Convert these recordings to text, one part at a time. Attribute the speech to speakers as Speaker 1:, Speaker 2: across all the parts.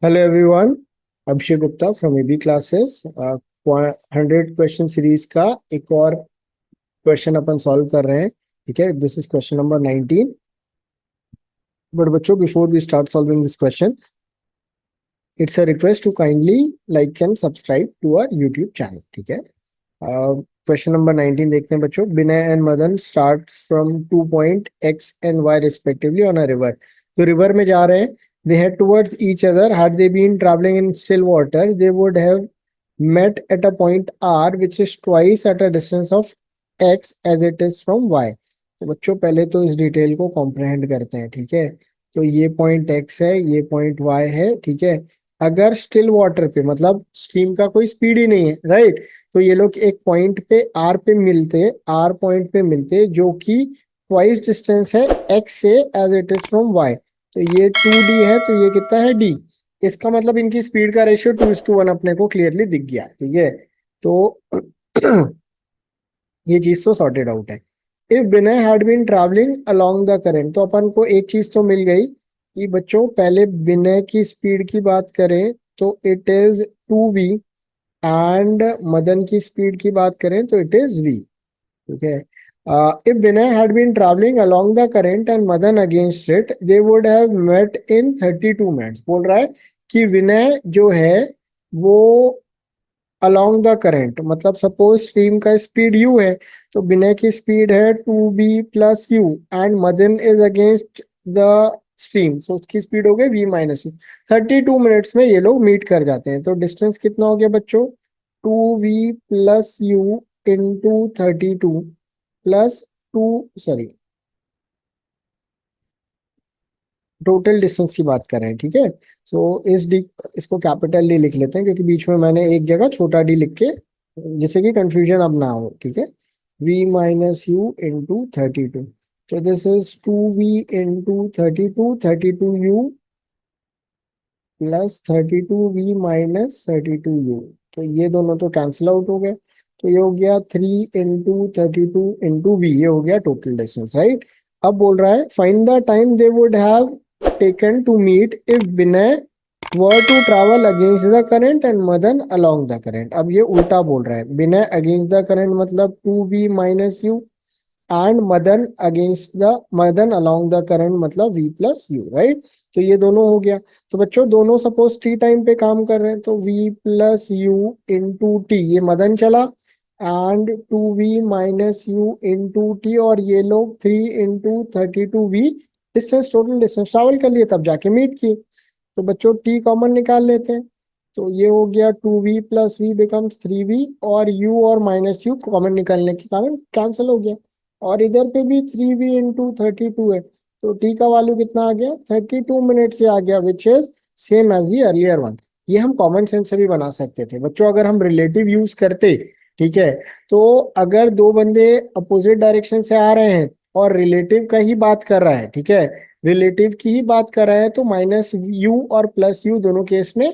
Speaker 1: Hello everyone, Abhishek Gupta from AB classes. 100 question series का एक और क्वेश्चन अपन सॉल्व कर रहे हैं। ठीक है, this is question number 19। But बच्चों, before we start solving this question, it's a request to kindly like and subscribe to our YouTube channel. ठीक है, क्वेश्चन नंबर 19 देखते हैं बच्चों। Vinay and Madan start from 2 point X and Y respectively on a river. तो river में जा रहे हैं। They head towards each other. Had they been travelling in still water, they would have met at a point R which is twice at a distance of X as it is from Y। तो बच्चों, पहले तो इस detail को comprehend करते हैं। ठीक है, तो ये पॉइंट X है, ये पॉइंट Y है। ठीक है, अगर स्टिल वाटर पे मतलब स्ट्रीम का कोई स्पीड ही नहीं है, राइट, तो ये लोग एक पॉइंट पे R पे मिलते, R पॉइंट पे मिलते, जो कि ट्वाइस डिस्टेंस है X से as it is from Y। तो ये 2D है, तो ये कितना है D। इसका मतलब इनकी स्पीड का रेशियो 2:1 अपने को क्लियरली दिख गया। ठीक है, तो ये चीज तो सॉर्टेड आउट है। If Vinay had been travelling along the current, तो अपन को एक चीज तो मिल गई कि बच्चों पहले विनय की स्पीड की बात करें तो it is 2v, and Madan की स्पीड की बात करें तो इट इज v। ठीक है, if Vinay had been traveling along the current and Madan against it, they would have met in 32 minutes। बोल रहा है कि विनय जो है वो along the current, मतलब सपोज स्ट्रीम का स्पीड u है, तो विनय की स्पीड है 2b plus u, and Madan is against the stream, so उसकी स्पीड हो गई v माइनस यू। 32 मिनट्स में ये लोग मीट कर जाते हैं। तो डिस्टेंस कितना हो गया बच्चों? 2v plus you into 32 plus 2, sorry, total distance की बात कर रहे हैं। ठीक है, सो इस डी, इसको कैपिटल डी लिख लेते हैं क्योंकि बीच में मैंने एक जगह छोटा डी लिख के, जिससे कि कंफ्यूजन अब ना हो। ठीक है, v माइनस यू इंटू 32, तो this is 2v into 32 plus 32v minus 32u। तो ये दोनों तो कैंसिल आउट हो गए, तो ये हो गया 3 इंटू 32 इंटू v, ये हो गया टोटल डिस्टेंस, राइट। अब बोल रहा है find the time they would have taken to meet if Vinay were to travel against the current and Madan along the current. अब ये उल्टा बोल रहा है, विनय अगेंस्ट द करंट मतलब 2v minus you, and Madan along the current मतलब v प्लस यू, राइट। तो ये दोनों हो गया। तो बच्चों दोनों सपोज टी टाइम पे काम कर रहे हैं, तो v plus you into T, ये मदन चला, and 2v minus you into T, और ये लोग 3 into 32v distance, total distance travel कर लिए, तब जाके मीट किए। तो बच्चों टी कॉमन निकाल लेते हैं, तो ये हो गया 2v plus we becomes 3v, और u और माइनस यू कॉमन निकालने के कारण कैंसिल हो गया। और इधर पे भी 3v इंटू 32 है, तो t का वैल्यू कितना आ गया? 32 मिनट से आ गया, which is same as the earlier one. ये हम कॉमन सेंस से भी बना सकते थे बच्चों, अगर हम रिलेटिव यूज करते। ठीक है, तो अगर दो बंदे अपोजिट डायरेक्शन से आ रहे हैं और रिलेटिव का ही बात कर रहा है, ठीक है, रिलेटिव की ही बात कर रहा है, तो माइनस यू और प्लस यू दोनों केस में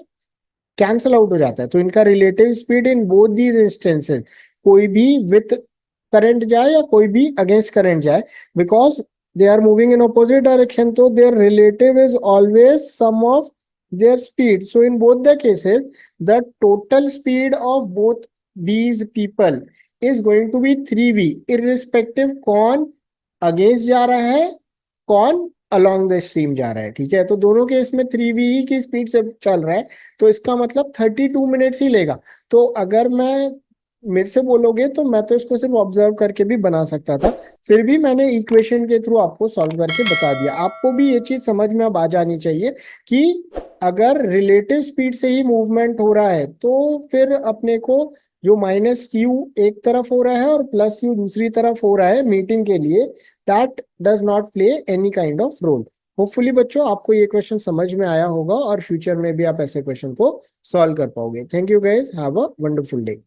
Speaker 1: कैंसल आउट हो जाता है। तो इनका relative speed in both these instances, कोई भी विथ करंट जाए या कोई भी अगेंस्ट करंट जाए, because they are moving in opposite direction, तो their relative is always sum of their speed। So in both the cases, the total speed of both these people is going to be 3v, irrespective कौन against जा रहा है, कौन along the stream जा रहा है। ठीक है, तो दोनों के इसमें 3v की स्पीड से चल रहा है, तो इसका मतलब 32 मिनट्स ही लेगा। तो अगर मैं, मेरे से बोलोगे तो मैं तो इसको सिर्फ ऑब्जर्व करके भी बना सकता था, फिर भी मैंने इक्वेशन के थ्रू आपको सॉल्व करके बता दिया। आपको भी ये चीज समझ में अब आ जानी चाहिए कि अगर रिलेटिव स्पीड से ही मूवमेंट हो रहा है, तो फिर अपने को जो माइनस क्यू एक तरफ हो रहा है और प्लस यू दूसरी तरफ हो रहा है मीटिंग के लिए, that does not play any kind of role. Hopefully बच्चों आपको ये क्वेश्चन समझ में आया होगा और फ्यूचर में भी आप ऐसे क्वेश्चन को सॉल्व कर पाओगे। Thank you guys, have a wonderful day.